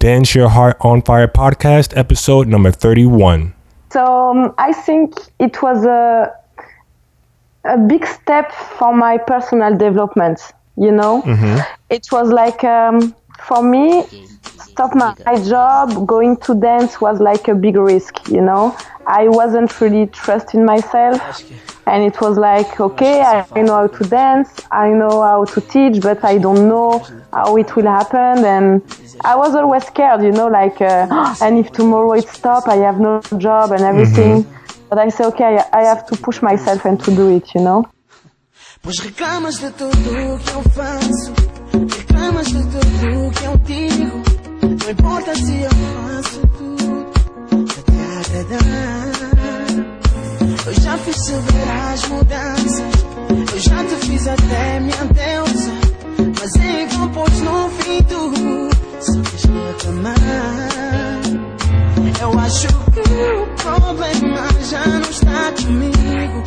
Dance Your Heart on Fire podcast, episode number 31. So I think it was a big step for my personal development, you know. It was like, for me, stop my job, going to dance was like a big risk, you know. I wasn't really trusting myself, and it was like, okay, I know how to dance, I know how to teach, but I don't know how it will happen. And I was always scared, you know, like, and if tomorrow it stops, I have no job and everything. But I say, okay, I have to push myself and to do it, you know. Pois reclamas de tudo que eu faço, reclamas de tudo que eu digo. Não importa se eu faço tudo pra te agradar. Eu já fiz severas mudanças, eu já te fiz até minha deusa. Mas em vão, pois no fim tu só quis reclamar. Eu acho que o problema já não está comigo.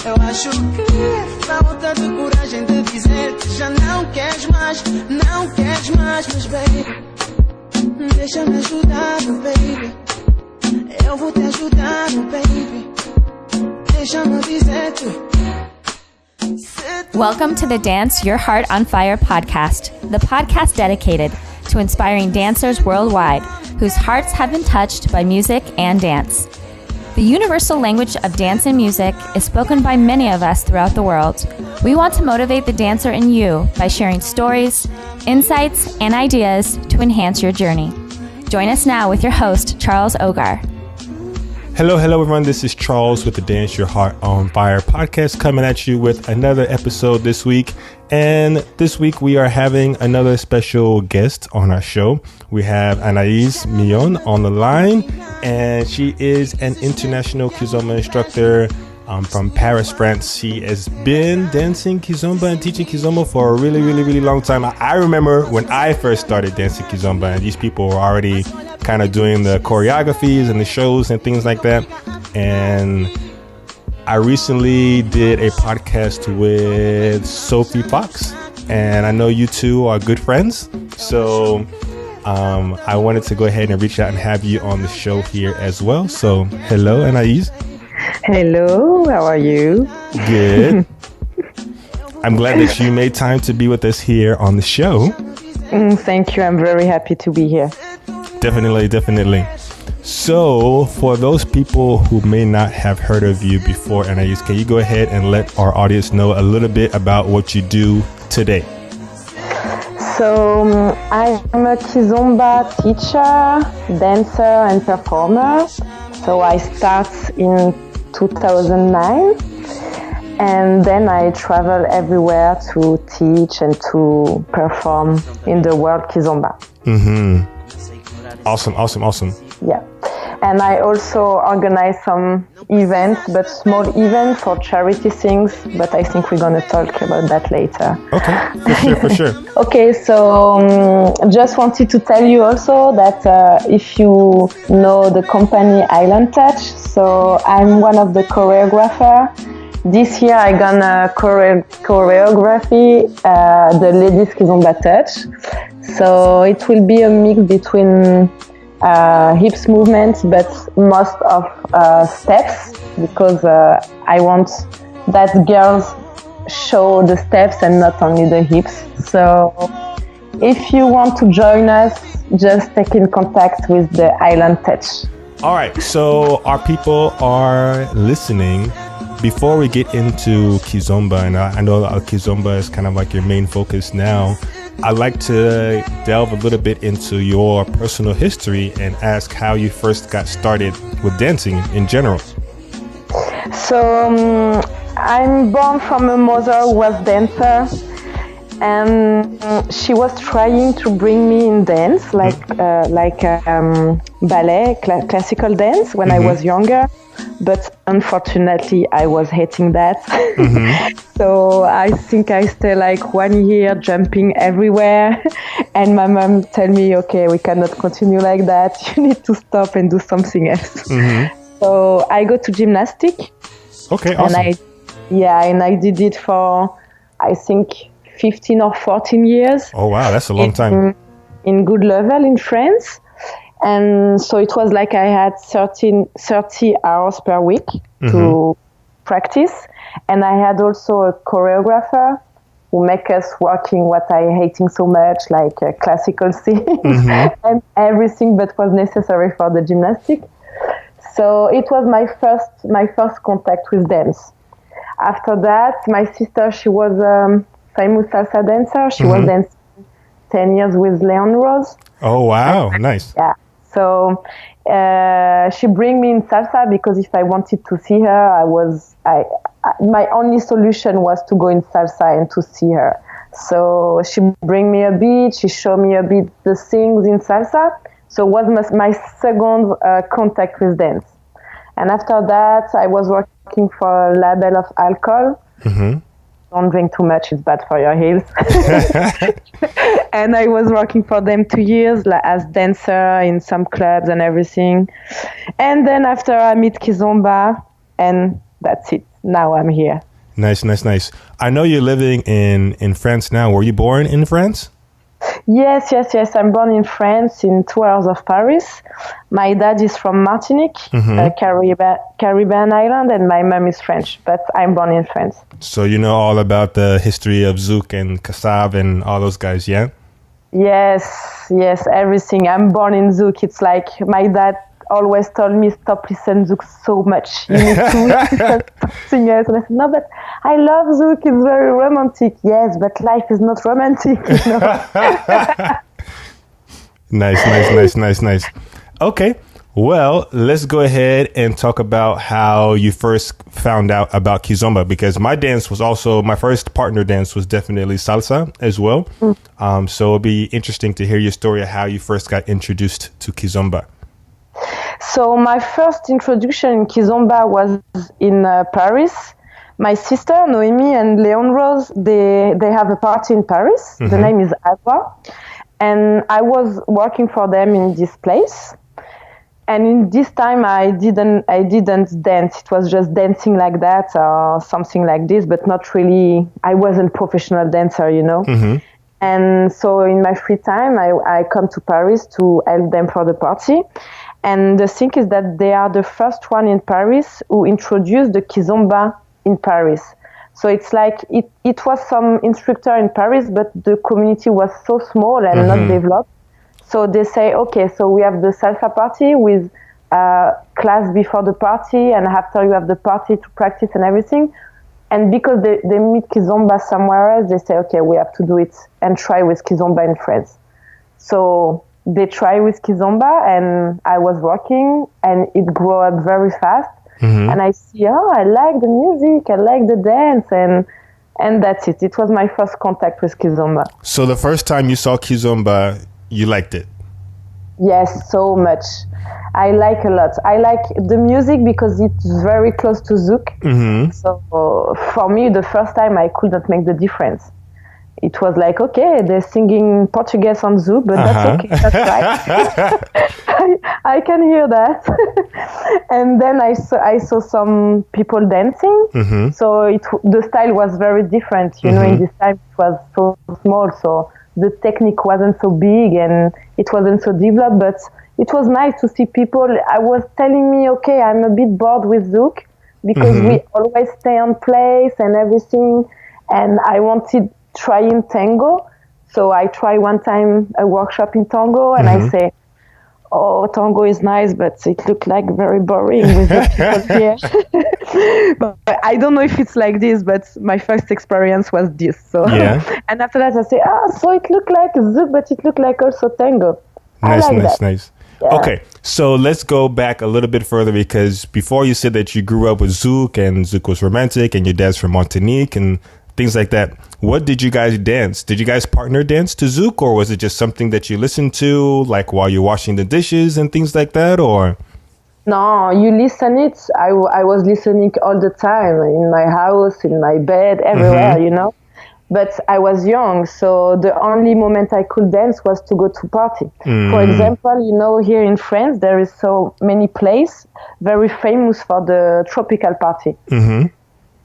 Eu acho que é falta de coragem de dizer que já não queres mais, mas baby, deixa-me ajudar, baby. Eu vou te ajudar, baby. Deixa-me dizer-te. Welcome to the Dance Your Heart on Fire podcast, the podcast dedicated to inspiring dancers worldwide whose hearts have been touched by music and dance. The universal language of dance and music is spoken by many of us throughout the world. We want to motivate the dancer in you by sharing stories, insights, and ideas to enhance your journey. Join us now with your host, Charles Ogar. Hello, everyone. This is Charles with the Dance Your Heart on Fire podcast, coming at you with another episode this week. And this week we are having another special guest on our show. We have Anais Millon on the line, and she is an international kizomba instructor from Paris, France. She has been dancing kizomba and teaching kizomba for a really long time. I remember when I first started dancing kizomba, and these people were already kind of doing the choreographies and the shows and things like that. And I recently did a podcast with Sophie Fox, and I know you two are good friends. So I wanted to go ahead and reach out and have you on the show here as well. So hello, Anais. Hello, how are you? Good. I'm glad that you made time to be with us here on the show. Thank you. I'm very happy to be here. Definitely. So, for those people who may not have heard of you before, Anais, can you go ahead and let our audience know a little bit about what you do today? So, I'm a kizomba teacher, dancer, and performer. So, I start in 2009, and then I travel everywhere to teach and to perform in the world kizomba. Awesome. Yeah. And I also organize some events, but small events for charity things, but I think we're going to talk about that later. Okay, for sure. Okay, so just wanted to tell you also that if you know the company Island Touch, so I'm one of the choreographer. This year I gonna choreography the Ladies Kizomba Touch. So it will be a mix between hips movements, but most of steps, because I want that girls show the steps and not only the hips. So if you want to join us, just take in contact with the Island Touch. All right, so our people are listening. Before we get into kizomba, and I know kizomba is kind of like your main focus now, I'd like to delve a little bit into your personal history and ask how you first got started with dancing in general. So I'm born from a mother who was dancer, and she was trying to bring me in dance, like ballet, classical dance when I was younger. But unfortunately, I was hating that. So I think I stayed like 1 year jumping everywhere. And my mom told me, okay, we cannot continue like that. You need to stop and do something else. So I go to gymnastics. Okay, awesome. And I did it for, I think, 15 or 14 years. Oh, wow, that's a long time. in good level in France. And so it was like I had 30 hours per week to practice. And I had also a choreographer who make us working what I hating so much, like classical things and everything that was necessary for the gymnastic. So it was my first contact with dance. After that, my sister, she was a famous salsa dancer. She was dancing 10 years with Leon Rose. Oh, wow. Nice. Yeah. So she bring me in salsa because if I wanted to see her, my only solution was to go in salsa and to see her. So she bring me a bit, she showed me a bit the things in salsa. So it was my second contact with dance. And after that, I was working for a label of alcohol. Don't drink too much, it's bad for your health. And I was working for them 2 years as dancer in some clubs and everything. And then after I meet kizomba, and that's it. Now I'm here. Nice. I know you're living in France now. Were you born in France? Yes. I'm born in France, in 2 hours of Paris. My dad is from Martinique, a Caribbean island, and my mom is French, but I'm born in France. So you know all about the history of Zouk and Kassav and all those guys, yeah? Yes, everything. I'm born in Zouk. It's like my dad always told me, stop listening Zouk so much. You need to listen to singers. And I said, no, but I love Zouk. It's very romantic. Yes, but life is not romantic, you know. Nice. Okay. Well, let's go ahead and talk about how you first found out about kizomba, because my first partner dance was definitely salsa as well. So it'll be interesting to hear your story of how you first got introduced to kizomba. So my first introduction in kizomba was in Paris. My sister, Noémie, and Leon Rose, they have a party in Paris. The name is Agua. And I was working for them in this place. And in this time, I didn't dance. It was just dancing like that or something like this, but not really. I wasn't professional dancer, you know. And so in my free time, I come to Paris to help them for the party. And the thing is that they are the first one in Paris who introduced the kizomba in Paris. So it's like it was some instructor in Paris, but the community was so small and not developed. So they say, okay, so we have the salsa party with class before the party, and after you have the party to practice and everything. And because they meet kizomba somewhere else, they say, okay, we have to do it and try with kizomba in France. So they try with kizomba, and I was working, and it grew up very fast. And I see, I like the music, I like the dance, and that's it. It was my first contact with kizomba. So the first time you saw kizomba, you liked it? Yes, so much. I like a lot. I like the music because it's very close to Zouk. So for me, the first time I could not make the difference. It was like, okay, they're singing Portuguese on Zouk, but that's okay, that's right. I can hear that. And then I saw some people dancing. So the style was very different. You know, in this time it was so small, so the technique wasn't so big and it wasn't so developed, but it was nice to see people. I was telling me, okay, I'm a bit bored with Zouk because we always stay on place and everything. And I wanted trying tango. So I try one time a workshop in tango and I say, oh, tango is nice, but it looked like very boring with the people here. But I don't know if it's like this, but my first experience was this. So, and after that I say, so it looked like Zouk, but it looked like also tango. Nice. Yeah. Okay, so let's go back a little bit further, because before you said that you grew up with Zouk and Zouk was romantic and your dad's from Martinique and things like that. What did you guys dance? Did you guys partner dance to Zouk, or was it just something that you listened to, like while you're washing the dishes and things like that, or? No, you listen it. I was listening all the time in my house, in my bed, everywhere, you know. But I was young, so the only moment I could dance was to go to party. For example, you know, here in France, there is so many places very famous for the tropical party.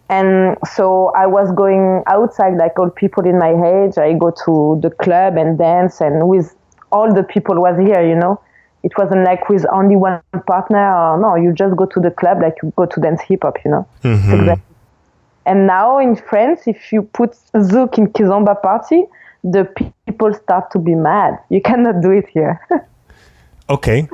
And so I was going outside like all people in my age. I go to the club and dance, and with all the people was here, you know. It wasn't like with only one partner. Or, no, you just go to the club like you go to dance hip hop, you know. Exactly. And now in France, if you put zouk in kizomba party, the people start to be mad. You cannot do it here. Okay.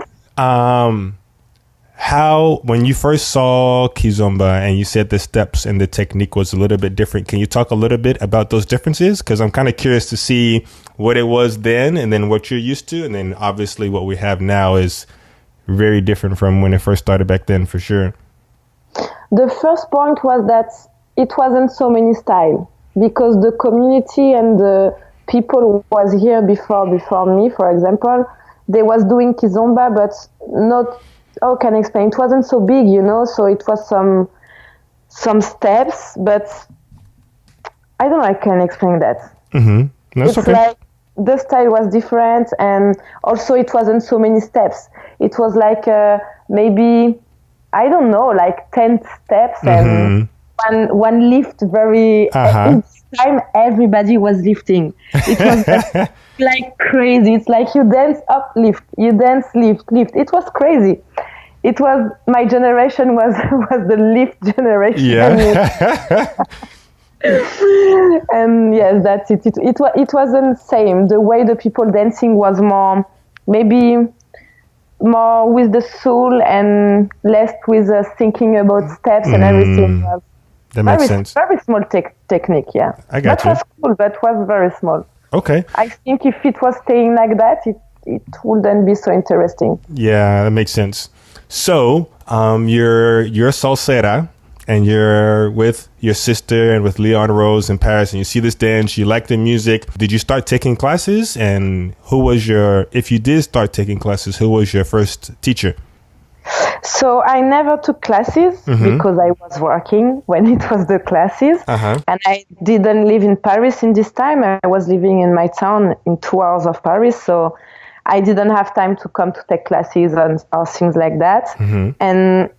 How, when you first saw kizomba and you said the steps and the technique was a little bit different, can you talk a little bit about those differences? Because I'm kind of curious to see what it was then and then what you're used to. And then obviously what we have now is very different from when it first started back then, for sure. The first point was that it wasn't so many style, because the community and the people who was here before me, for example, they was doing kizomba, but not, how can I explain? It wasn't so big, you know, so it was some steps, but I don't know, I can explain that. That's it's okay. Like the style was different, and also it wasn't so many steps. It was like maybe, I don't know, like 10 steps and one lift very... Each time everybody was lifting. It was like crazy. It's like you dance up, lift, you dance, lift. It was crazy. It was, my generation was the lift generation. Yeah. And yes, that's it. It wasn't same. The way the people dancing was more, maybe more with the soul and less with thinking about steps and everything. That makes sense. Very small technique, yeah. I got you. Was cool, but was very small. Okay. I think if it was staying like that, it wouldn't be so interesting. Yeah, that makes sense. So, you're salsera, and you're with your sister and with Leon Rose in Paris, and you see this dance, you like the music. Did you start taking classes? And if you did start taking classes, who was your first teacher? So I never took classes because I was working when it was the classes. And I didn't live in Paris in this time. I was living in my town in 2 hours of Paris. So I didn't have time to come to take classes or things like that. And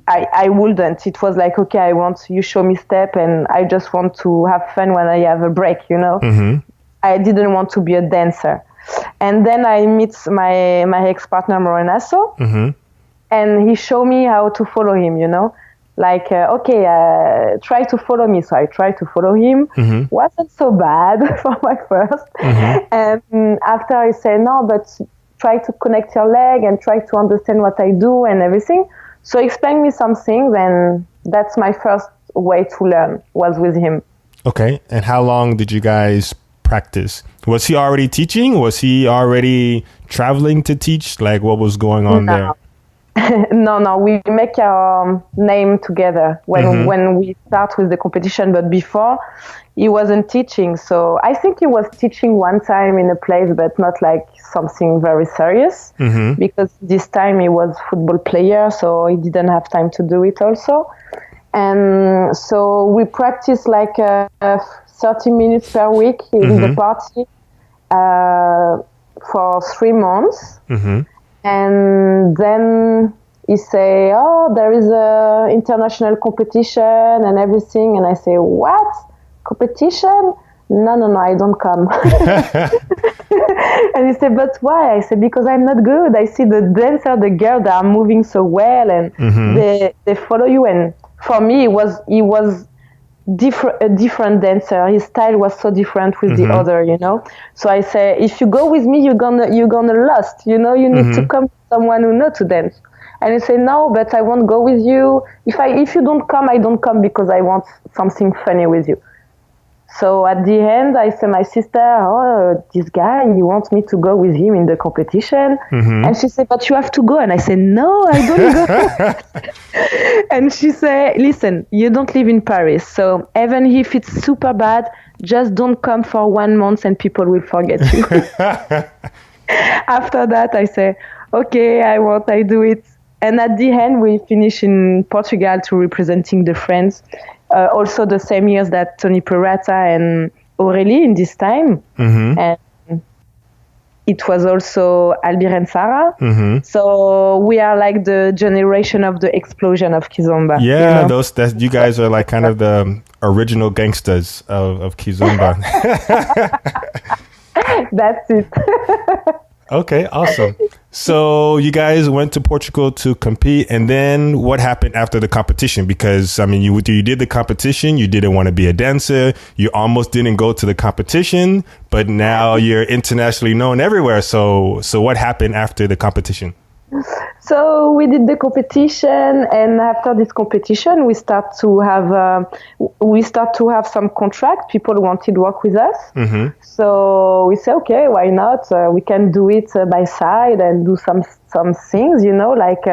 I wouldn't. It was like, okay, I want you show me step and I just want to have fun when I have a break, you know. I didn't want to be a dancer. And then I meet my ex-partner Morenasso. And he showed me how to follow him, you know, like, try to follow me. So I tried to follow him. Wasn't so bad for my first. And after I said, no, but try to connect your leg and try to understand what I do and everything. So he explained me some things, and that's my first way to learn was with him. Okay. And how long did you guys practice? Was he already teaching? Was he already traveling to teach? Like, what was going on there? No, we make our name together when we start with the competition, but before he wasn't teaching. So I think he was teaching one time in a place, but not like something very serious, because this time he was football player, so he didn't have time to do it also. And so we practice like 30 minutes per week in the party for 3 months. And then he say, oh, there is a international competition and everything. And I say, what? Competition? No, I don't come. And he said, but why? I said, because I'm not good. I see the dancer, the girl, they are moving so well and they follow you. And for me, he was a different dancer. His style was so different with the other, you know. So I say, if you go with me, you're gonna lost, you know. You need to come to someone who knows to dance. And he say, no, but I won't go with you. If you don't come, I don't come because I want something funny with you. So at the end, I say my sister, oh, this guy, he wants me to go with him in the competition. And she said, but you have to go. And I said, no, I don't go. And she said, listen, you don't live in Paris. So even if it's super bad, just don't come for 1 month and people will forget you. After that, I say, okay, I do it. And at the end, we finish in Portugal to representing the France. Also the same years that Tony Perata and Aurélie in this time. And it was also Albir and Sarah. So we are like the generation of the explosion of kizomba. Yeah, you know? You guys are like kind of the original gangsters of kizomba. That's it. Okay, awesome. So you guys went to Portugal to compete, and then what happened after the competition? Because I mean, you did the competition, you didn't want to be a dancer, you almost didn't go to the competition, but now you're internationally known everywhere. So what happened after the competition? So we did the competition, and after this competition, we start to have some contract. People wanted to work with us, so we say, okay, why not? We can do it by side and do some things, like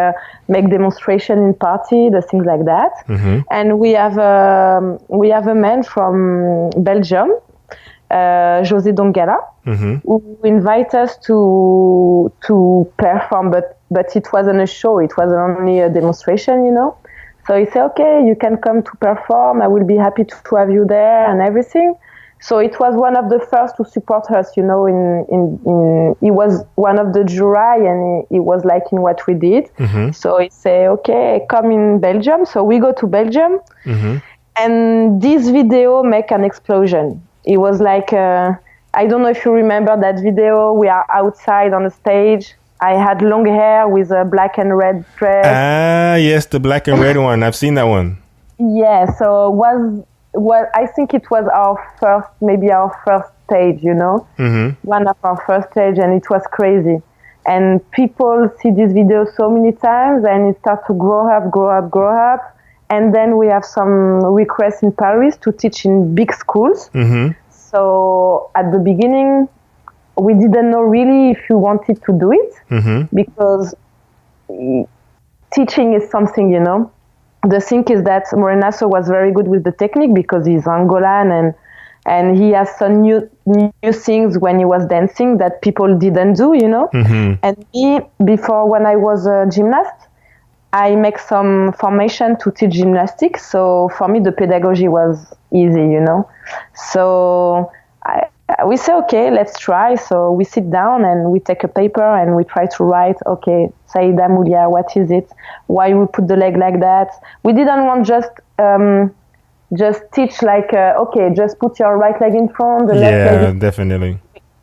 make demonstration in party, the things like that. And we have a man from Belgium, José Dongala, who invite us to perform, but it wasn't a show, it was only a demonstration, So he said, okay, you can come to perform, I will be happy to have you there and everything. So it was one of the first to support us, he was one of the jury, and he was liking what we did. So he said, okay, come in Belgium. So we go to Belgium, and this video make an explosion. It was like, I don't know if you remember that video. We are outside on the stage. I had long hair with a black and red dress. Ah, yes, the black and red one. I've seen that one. Yeah, so I think it was our first stage, one of our first stage, and it was crazy. And people see this video so many times, and it starts to grow up. And then we have some requests in Paris to teach in big schools. So at the beginning, we didn't know really if we wanted to do it, because teaching is something, The thing is that Morenazo was very good with the technique because he's Angolan, and he has some new things when he was dancing that people didn't do, And me, before, when I was a gymnast, I make some formation to teach gymnastics. So for me, the pedagogy was easy, So we say, okay, let's try. So we sit down and we take a paper and we try to write, okay, Saïda Moulia, what is it? Why we put the leg like that? We didn't want just teach like, okay, just put your right leg in front, the left leg. Yeah, definitely.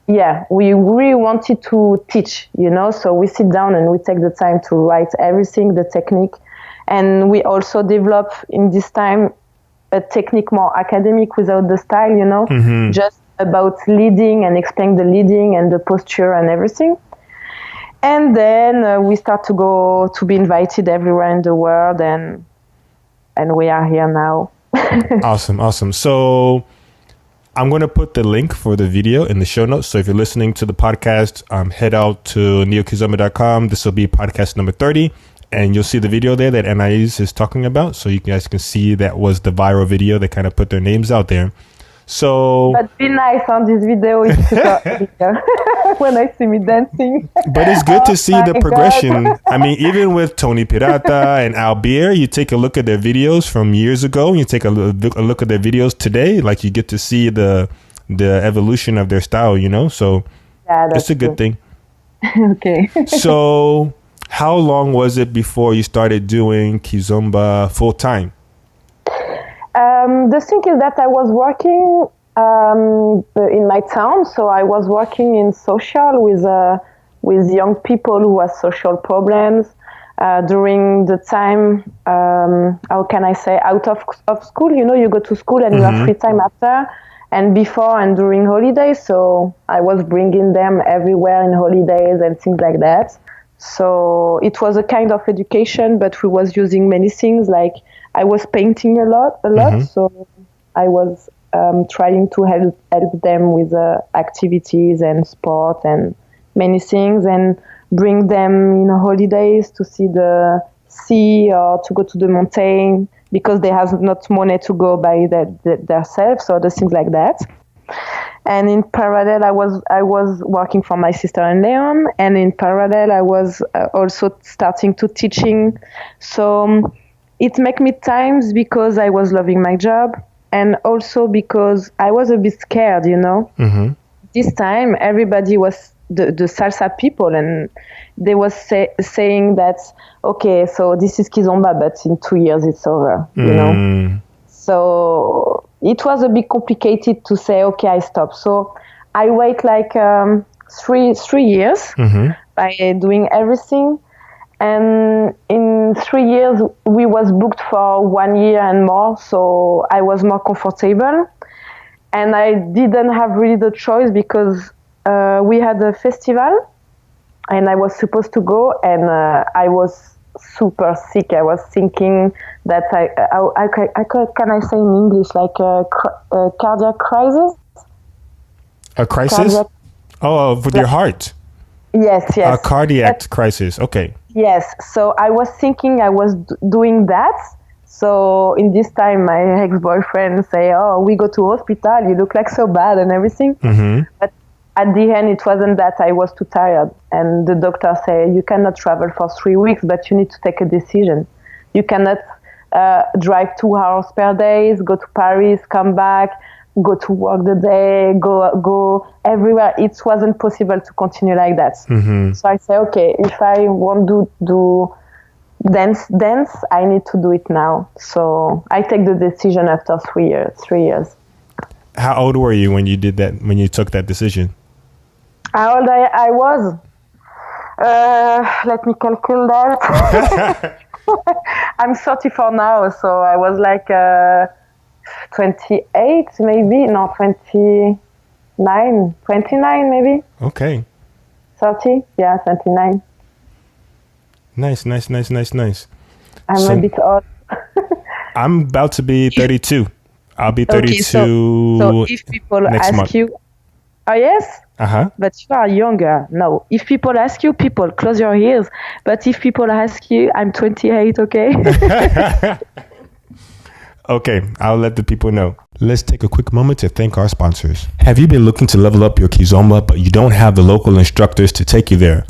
Yeah, we really wanted to teach, so we sit down and we take the time to write everything, the technique. And we also develop in this time a technique more academic without the style, just about leading and explain the leading and the posture and everything. And then we start to be invited everywhere in the world, and we are here now. Awesome. So I'm going to put the link for the video in the show notes. So if you're listening to the podcast, head out to neokizomba.com. This will be podcast number 30. And you'll see the video there that Anais is talking about. So you guys can see that was the viral video that kind of put their names out there. So, but be nice on this video. It's super when I see me dancing. But it's good to see the progression. God. I mean, even with Tony Pirata and Albir, you take a look at their videos from years ago, and you take a look at their videos today. Like you get to see the evolution of their style, So yeah, it's a good thing. Okay. So how long was it before you started doing kizomba full time? The thing is that I was working in my town, so I was working in social with young people who have social problems during the time. How can I say, out of school? You go to school and you have free time after, and before and during holidays. So I was bringing them everywhere in holidays and things like that. So it was a kind of education, but we was using many things. Like I was painting a lot. So I was trying to help them with activities and sport and many things, and bring them in holidays to see the sea or to go to the mountain because they have not money to go by themselves or the things like that. And in parallel, I was working for my sister in Leon, and in parallel, I was also starting to teaching. So it made me times because I was loving my job, and also because I was a bit scared, This time, everybody was the salsa people, and they was saying that, okay, so this is kizomba, but in 2 years it's over, So it was a bit complicated to say, okay, I stop. So I wait like 3 years by doing everything. And in 3 years, we was booked for 1 year and more, so I was more comfortable. And I didn't have really the choice because we had a festival, and I was supposed to go, and I was super sick. I was thinking that can I say in English like a cardiac crisis? A crisis? Cardiac. Oh, with your heart. Yes. A cardiac crisis. Okay. Yes. So I was thinking I was doing that. So in this time, my ex-boyfriend say, "Oh, we go to hospital. You look like so bad and everything." But at the end, it wasn't that. I was too tired, and the doctor say, "You cannot travel for 3 weeks, but you need to take a decision. You cannot drive 2 hours per day, go to Paris, come back, go to work the day, go everywhere." It wasn't possible to continue like that. So I say, okay, if I want to do dance, I need to do it now. So I take the decision after 3 years. 3 years. How old were you when you did that? When you took that decision? How old I was? Let me calculate that. I'm 34 now, so I was like 28 maybe. No, 29 maybe. Okay. 30? Yeah, 29. Nice. I'm a bit old. I'm about to be 32. I'll be 32 Okay, so if people next ask month. you, oh yes? But you are younger. No. If people ask you, people close your ears. But if people ask you, I'm 28, okay? Okay, I'll let the people know. Let's take a quick moment to thank our sponsors. Have you been looking to level up your kizomba, but you don't have the local instructors to take you there?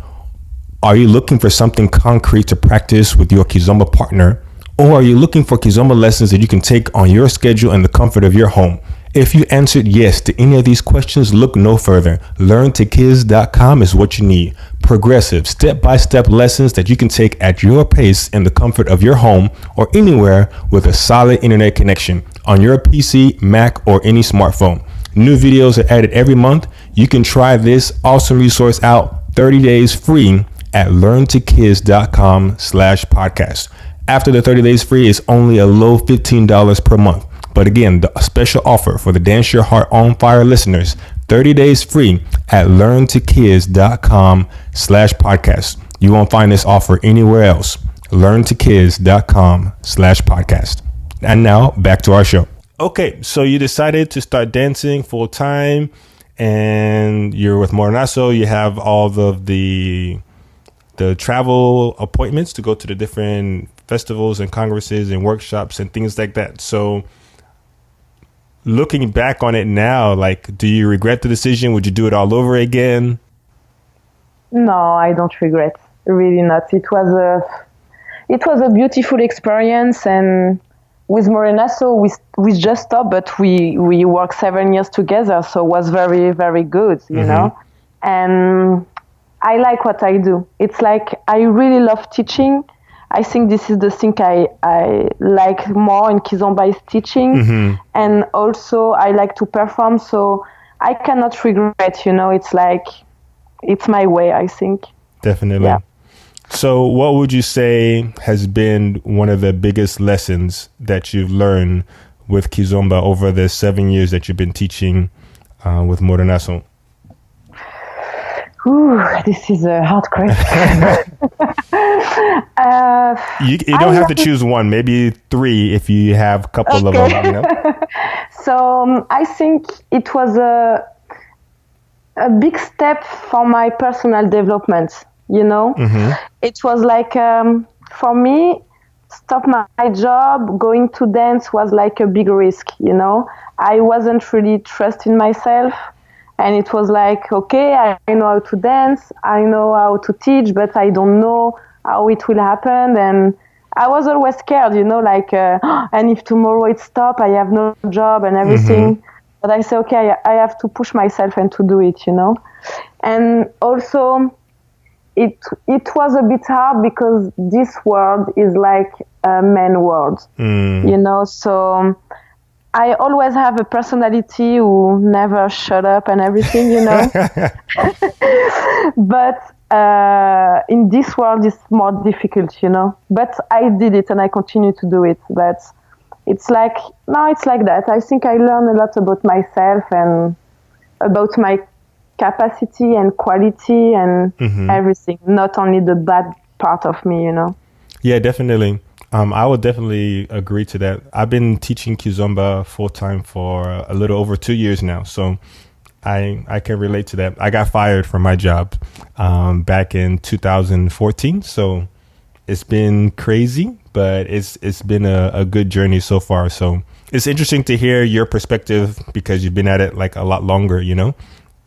Are you looking for something concrete to practice with your kizomba partner? Or are you looking for kizomba lessons that you can take on your schedule in the comfort of your home? If you answered yes to any of these questions, look no further. LearnToKiz.com is what you need. Progressive, step-by-step lessons that you can take at your pace in the comfort of your home or anywhere with a solid internet connection on your PC, Mac, or any smartphone. New videos are added every month. You can try this awesome resource out 30 days free at LearnToKiz.com/podcast. After the 30 days free is only a low $15 per month. But again, the special offer for the Dance Your Heart on Fire listeners, 30 days free at LearnToKiz.com/podcast. You won't find this offer anywhere else. LearnToKiz.com/podcast. And now back to our show. Okay, so you decided to start dancing full time, and you're with Moronaso. You have all of the travel appointments to go to the different festivals and congresses and workshops and things like that. So looking back on it now, like, do you regret the decision? Would you do it all over again? No, I don't regret. Really not. It was a beautiful experience, and with Moronaso, we just stopped, but we worked 7 years together, so it was very, very good, you know. And I like what I do. It's like I really love teaching. I think this is the thing I like more in kizomba is teaching, and also I like to perform. So I cannot regret. You know, it's like it's my way, I think. Definitely. Yeah. So what would you say has been one of the biggest lessons that you've learned with kizomba over the 7 years that you've been teaching with Moronaso? Ooh, this is a hard question. You don't have to choose one, maybe 3 if you have a couple of them. You know? So I think it was a big step for my personal development. You know, it was like for me, stop my job, going to dance was like a big risk. You know, I wasn't really trusting myself. And it was like, okay, I know how to dance, I know how to teach, but I don't know how it will happen. And I was always scared, you know, like, and if tomorrow it stops, I have no job and everything. But I say, okay, I have to push myself and to do it, you know. And also, it was a bit hard because this world is like a man world, you know. So I always have a personality who never shut up and everything, you know. But in this world, it's more difficult, you know. But I did it and I continue to do it. But it's like, no, it's like that. I think I learned a lot about myself and about my capacity and quality and everything, not only the bad part of me, you know. Yeah, definitely. I would definitely agree to that. I've been teaching kizomba full time for a little over 2 years now, so I can relate to that. I got fired from my job back in 2014, so it's been crazy, but it's been a good journey so far. So it's interesting to hear your perspective because you've been at it like a lot longer, you know,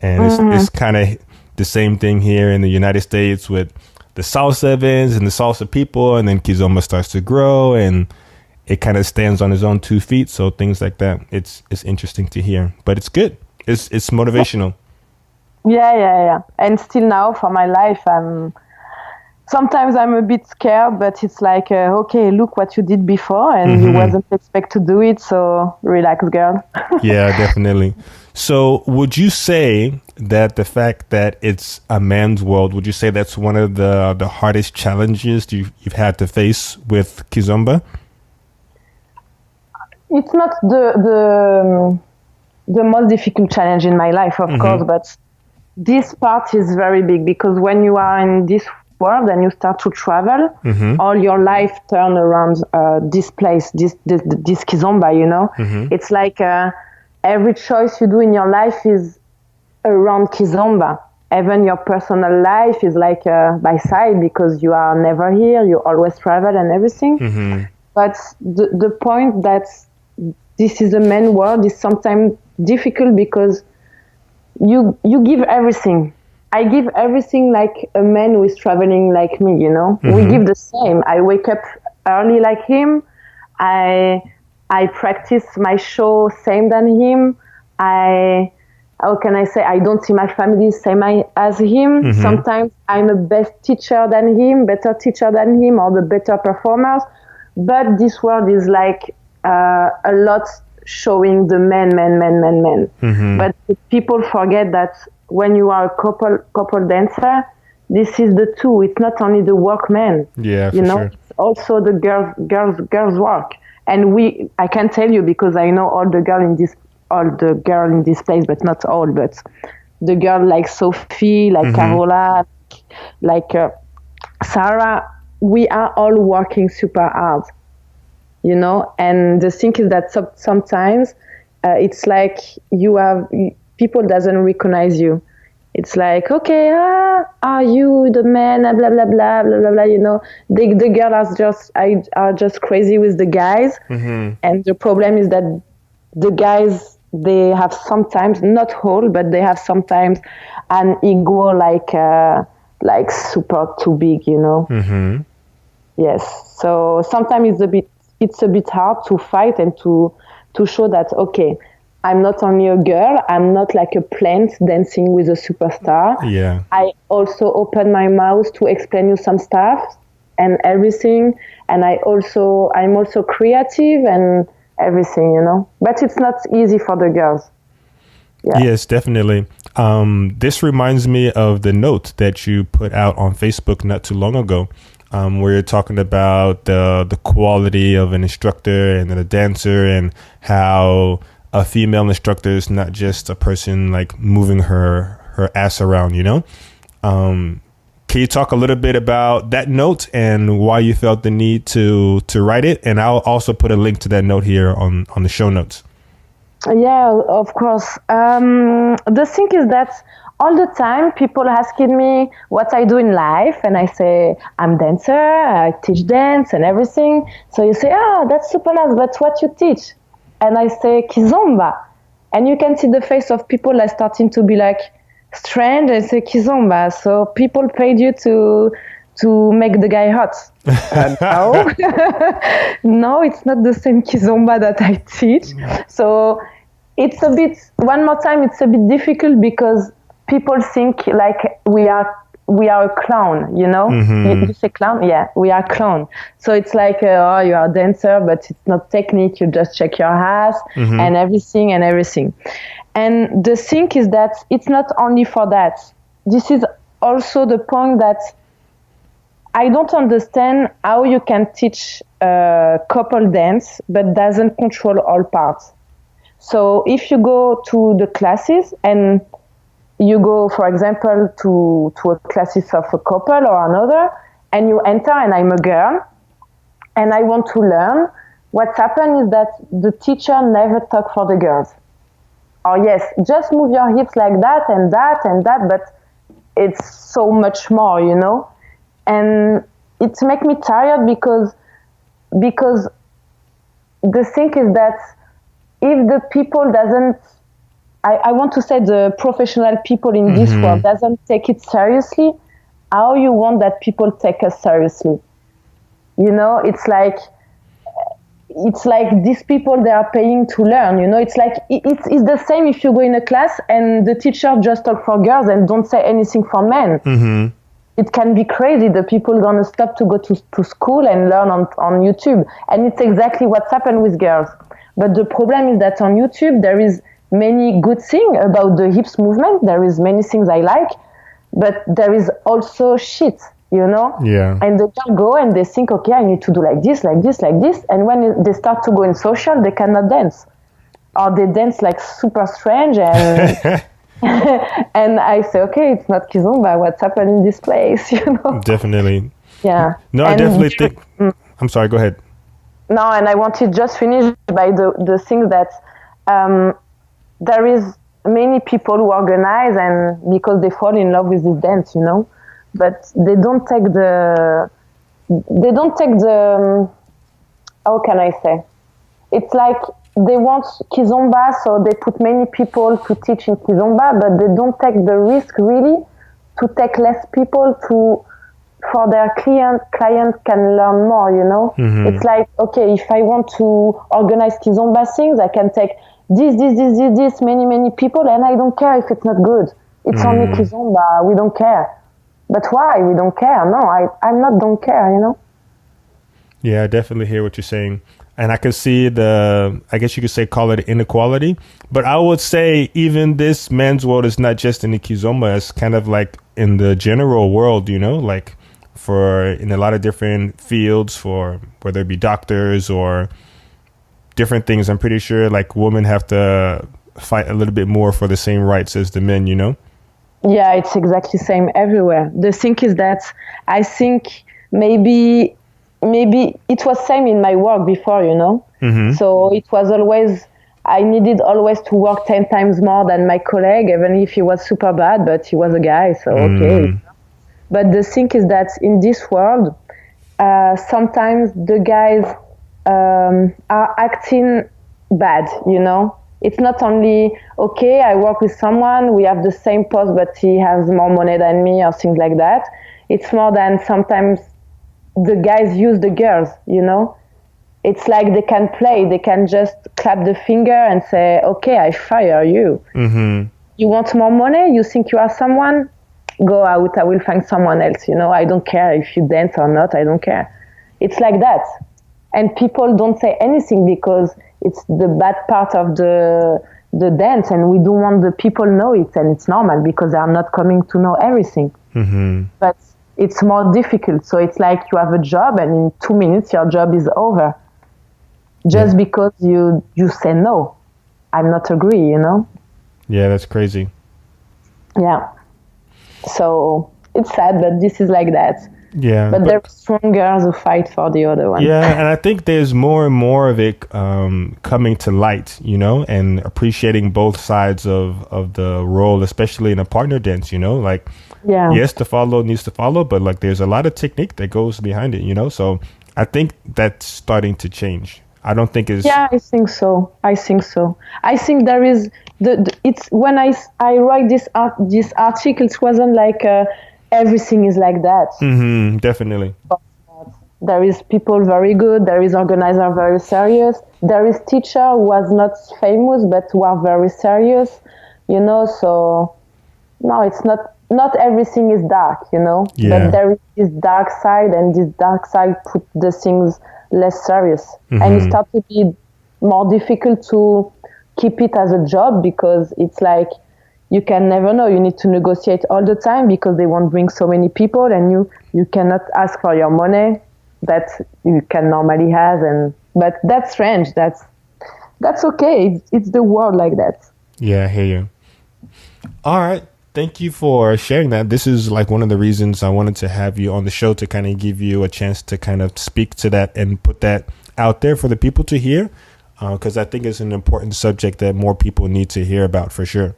and it's kind of the same thing here in the United States with the salsa events and the salsa people, and then kizomba starts to grow and it kind of stands on its own 2 feet. So things like that, it's interesting to hear, but it's good. It's motivational. Yeah. And still now for my life, sometimes I'm a bit scared, but it's like, okay, look what you did before and you wasn't expect to do it. So relax, girl. Yeah, definitely. So would you say that the fact that it's a man's world, would you say that's one of the hardest challenges you've had to face with kizomba? It's not the most difficult challenge in my life, of course, but this part is very big because when you are in this world and you start to travel, all your life turn around this place, this kizomba, you know. It's like every choice you do in your life is around kizomba. Even your personal life is like by side because you are never here, you always travel and everything. But the point that this is a man world is sometimes difficult because you give everything. I give everything like a man who is traveling like me, you know. We give the same. I wake up early like him. I practice my show same than him. How can I say, I don't see my family same as him. Sometimes I'm a best teacher than him, better teacher than him, or the better performers. But this world is like a lot showing the man. But people forget that when you are a couple dancer, this is the two. It's not only the workman. Yeah, you know, sure. It's also the girls work. And I can tell you because I know all the girl in this place, but not all. But the girl like Sophie, like Carola, like Sarah, we are all working super hard. You know, and the thing is that sometimes it's like people doesn't recognize you. It's like, okay, are you the man? Blah blah blah blah blah blah. You know, the girls are just crazy with the guys, and the problem is that the guys, they have sometimes, not all, but they have sometimes an ego like super too big. You know. Yes. So sometimes it's a bit hard to fight and to show that, okay, I'm not only a girl, I'm not like a plant dancing with a superstar. Yeah. I also open my mouth to explain you some stuff and everything. And I'm also creative and everything, you know. But it's not easy for the girls. Yeah. Yes, definitely. This reminds me of the note that you put out on Facebook not too long ago. Where you're talking about the quality of an instructor and a dancer and how a female instructor is not just a person like moving her ass around, you know? Can you talk a little bit about that note and why you felt the need to write it? And I'll also put a link to that note here on the show notes. Yeah, of course. The thing is that all the time people asking me what I do in life, and I say I'm dancer, I teach dance and everything. So you say, that's super nice, but what you teach? And I say kizomba, and you can see the face of people like starting to be like strange and say kizomba. So people paid you to make the guy hot. No, no, it's not the same kizomba that I teach. So it's a bit, one more time, it's a bit difficult because people think like we are we are a clown, you know? You say clown? Yeah, we are clown. So it's like, oh, you are a dancer, but it's not technique. You just check your ass and everything. And the thing is that it's not only for that. This is also the point that I don't understand how you can teach couple dance, but doesn't control all parts. So if you go to the classes and you go, for example, to a classes of a couple or another, and you enter, and I'm a girl, and I want to learn, what's happened is that the teacher never talk for the girls. Or yes, just move your hips like that and that and that, but it's so much more, you know? And it makes me tired because the thing is that if the people doesn't, I want to say the professional people in this world doesn't take it seriously, how you want that people take us seriously? You know, it's like these people, they are paying to learn, you know. It's like it's the same if you go in a class and the teacher just talk for girls and don't say anything for men. It can be crazy. The people gonna stop to go to school and learn on YouTube, and it's exactly what's happened with girls. But the problem is that on YouTube there is many good things about the hips movement. There is many things I like, but there is also shit, you know? Yeah. And the girls go and they think, okay, I need to do like this, like this, like this. And when they start to go in social, they cannot dance. Or they dance like super strange and and I say, okay, it's not kizomba. What's happened in this place, you know? Definitely. Yeah. No, I definitely think... I'm sorry, go ahead. No, and I wanted just finish by the thing that there is many people who organize and because they fall in love with this dance, you know, but they don't take the how can I say? It's like they want kizomba, so they put many people to teach in kizomba, but they don't take the risk really to take less people for their client can learn more, you know? It's like, okay, if I want to organize kizomba things, I can take this, many people, and I don't care if it's not good. It's only kizomba, we don't care. But why? We don't care. No, I'm not don't care, you know? Yeah, I definitely hear what you're saying. And I can see I guess you could say, call it inequality. But I would say even this men's world is not just in the kizomba. It's kind of like in the general world, you know, like in a lot of different fields, for whether it be doctors or different things. I'm pretty sure like women have to fight a little bit more for the same rights as the men, you know? Yeah, it's exactly the same everywhere. The thing is that I think maybe it was same in my work before, you know? So it was always, I needed always to work 10 times more than my colleague, even if he was super bad, but he was a guy, so okay. But the thing is that in this world, sometimes the guys are acting bad, you know? It's not only, okay, I work with someone, we have the same post, but he has more money than me or things like that. It's more than sometimes the guys use the girls, you know? It's like they can play, they can just clap the finger and say, okay, I fire you. You want more money? You think you are someone? Go out, I will find someone else, you know? I don't care if you dance or not, I don't care. It's like that. And people don't say anything because it's the bad part of the dance, and we don't want the people know it, and it's normal because they are not coming to know everything. But it's more difficult. So it's like you have a job and in 2 minutes your job is over. Just because you say no. I'm not agree, you know? Yeah, that's crazy. Yeah. So it's sad, but this is like that. Yeah. But there are strong girls who fight for the other one. Yeah, and I think there's more and more of it coming to light, you know, and appreciating both sides of the role, especially in a partner dance, you know, like, yes, the follow needs to follow, but like there's a lot of technique that goes behind it, you know, so I think that's starting to change. I don't think it's... Yeah, I think so. I think there is... it's when I write this article, it wasn't like... everything is like that. Definitely. There is people very good. There is organizer very serious. There is teacher who was not famous but who are very serious. You know, so no, it's not not everything is dark, you know, but there is this dark side, and this dark side put the things less serious. And it starts to be more difficult to keep it as a job, because it's like you can never know. You need to negotiate all the time because they won't bring so many people, and you cannot ask for your money that you can normally have. But that's strange. That's okay. It's the world like that. Yeah, I hear you. All right. Thank you for sharing that. This is like one of the reasons I wanted to have you on the show, to kind of give you a chance to kind of speak to that and put that out there for the people to hear, because I think it's an important subject that more people need to hear about for sure.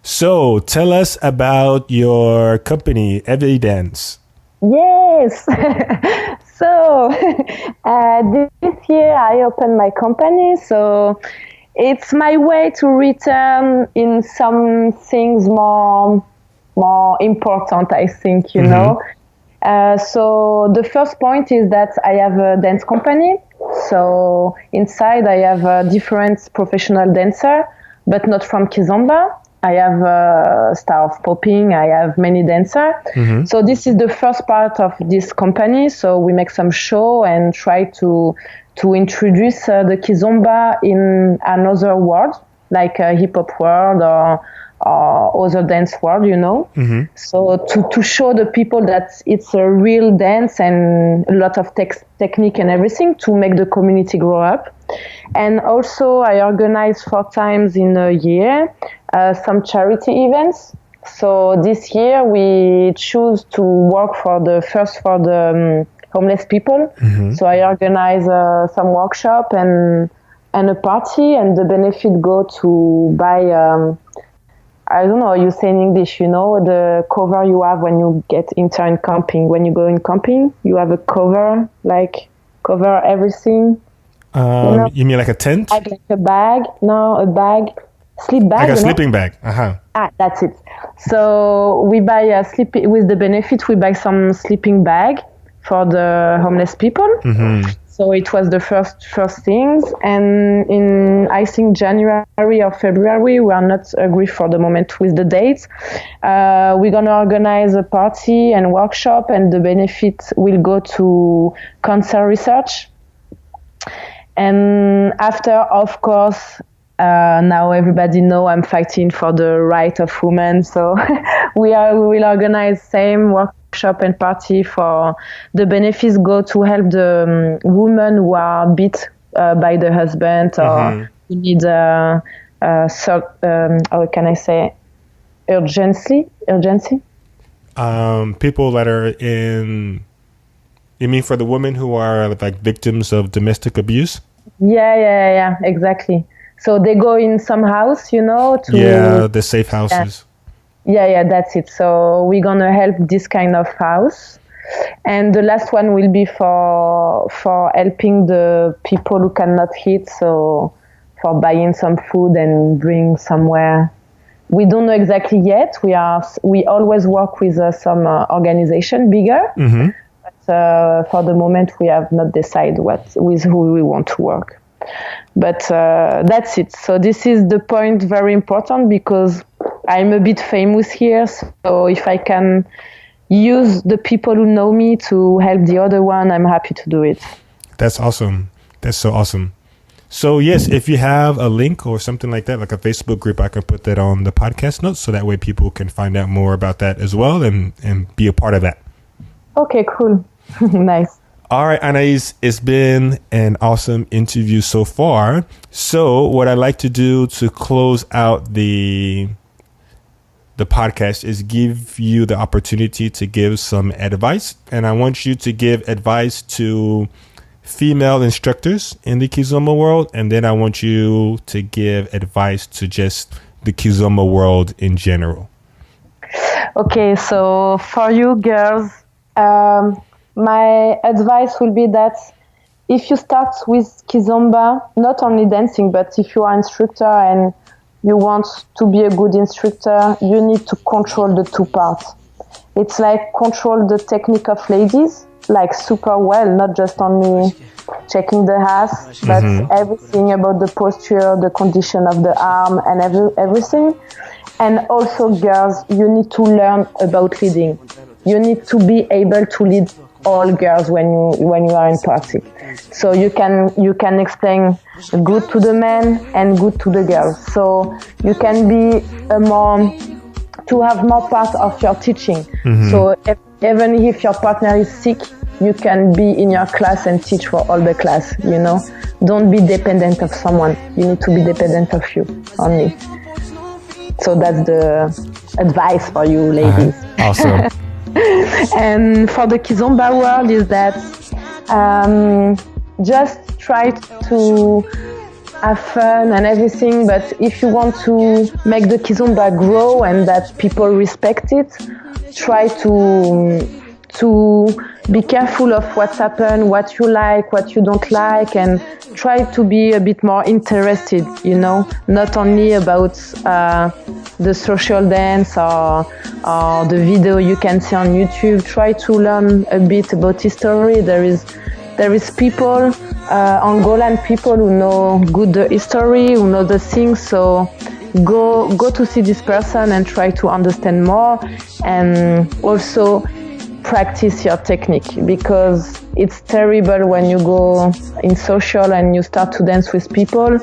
So tell us about your company, Evidence. Yes. So this year I opened my company. So it's my way to return in some things more important, I think, you know. So the first point is that I have a dance company. So inside I have a different professional dancer, but not from kizomba. I have a star of popping. I have many dancers. So this is the first part of this company. So we make some show and try to introduce the kizomba in another world, like a hip hop world or other dance world, you know. So to show the people that it's a real dance and a lot of technique and everything, to make the community grow up. And also I organize 4 times in a year some charity events. So this year we choose to work for the homeless people. So I organize some workshop and a party, and the benefit go to buy I don't know, you say in English, you know, the cover you have when you get intern camping. When you go in camping, you have a cover, like cover everything. You mean like a tent? Like a bag? No, a bag. Sleep bag. Like a sleeping bag. That's it. So we buy with the benefit, we buy some sleeping bag for the homeless people. So it was the first things. And in, I think, January or February, we are not agreed for the moment with the dates. We're going to organize a party and workshop, and the benefit will go to cancer research. And after, of course, now everybody know I'm fighting for the right of women. So we will organize same workshop and party for the benefits go to help the women who are beat by the husband or who need how can I say urgency. People that are in. You mean for the women who are like victims of domestic abuse? Yeah, exactly. So they go in some house, you know, the safe houses. Yeah, that's it. So we're gonna help this kind of house, and the last one will be for helping the people who cannot eat. So for buying some food and bring somewhere. We don't know exactly yet. We always work with some organization bigger. But for the moment, we have not decided with who we want to work. But that's it. So this is the point, very important, because I'm a bit famous here. So if I can use the people who know me to help the other one, I'm happy to do it. That's awesome. That's so awesome. So yes, if you have a link or something like that, like a Facebook group, I can put that on the podcast notes, so that way people can find out more about that as well and be a part of that. Okay, cool. Nice. All right, Anais, it's been an awesome interview so far. So what I like to do to close out the podcast is give you the opportunity to give some advice. And I want you to give advice to female instructors in the kizomba world. And then I want you to give advice to just the kizomba world in general. Okay, so for you girls, my advice will be that if you start with kizomba, not only dancing, but if you are an instructor and you want to be a good instructor, you need to control the 2 parts. It's like control the technique of ladies like super well, not just only checking the ass, but everything about the posture, the condition of the arm, and everything. And also, girls, you need to learn about leading. You need to be able to lead all girls when you are in party. So you can explain good to the men and good to the girls. So you can be to have more part of your teaching. So even if your partner is sick, you can be in your class and teach for all the class, you know. Don't be dependent of someone. You need to be dependent of you only. So that's the advice for you, ladies. Awesome. And for the kizomba world is that just try to have fun and everything, but if you want to make the kizomba grow and that people respect it, try to be careful of what's happened, what you like, what you don't like, and try to be a bit more interested, you know, not only about the social dance or the video you can see on YouTube. Try to learn a bit about history. There is people, Angolan people who know good history, who know the things, so go to see this person and try to understand more, and also practice your technique, because it's terrible when you go in social and you start to dance with people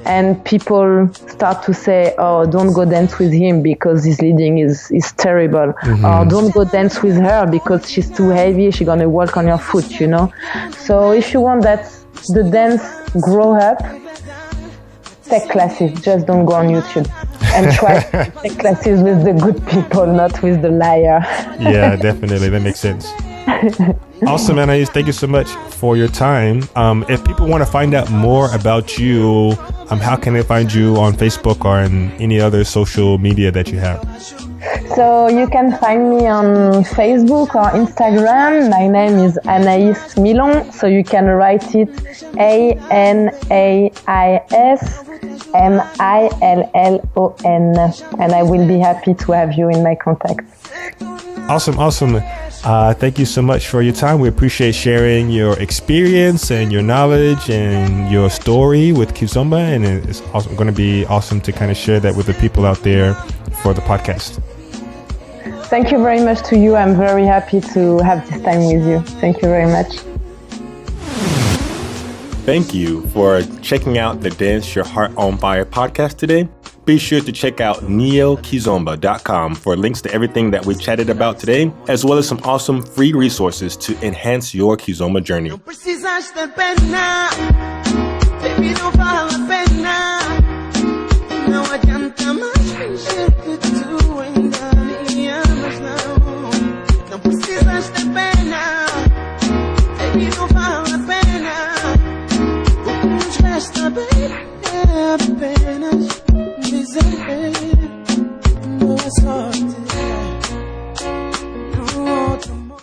and people start to say, oh, don't go dance with him because his leading is terrible, or don't go dance with her because she's too heavy, she's gonna walk on your foot, you know. So if you want that the dance grow up, take classes, just don't go on YouTube. And try to take classes with the good people, not with the liar. Yeah, definitely. That makes sense. Awesome, Anais. Thank you so much for your time. If people want to find out more about you, how can they find you on Facebook or in any other social media that you have? So you can find me on Facebook or Instagram. My name is Anais Millon. So you can write it ANAISMILLON. And I will be happy to have you in my contact. Awesome. Thank you so much for your time. We appreciate sharing your experience and your knowledge and your story with kizomba. And it's also going to be awesome to kind of share that with the people out there for the podcast. Thank you very much to you. I'm very happy to have this time with you. Thank you very much. Thank you for checking out the Dance Your Heart on Fire podcast today. Be sure to check out neokizomba.com for links to everything that we chatted about today, as well as some awesome free resources to enhance your kizomba journey. Não precisas ter pena, baby, não vale a pena. Não adianta mais fingir que tu ainda me amas, não. Não precisas ter pena, baby, não vale a pena. O que nos resta, baby, é apenas dizer boa sorte no outro mundo.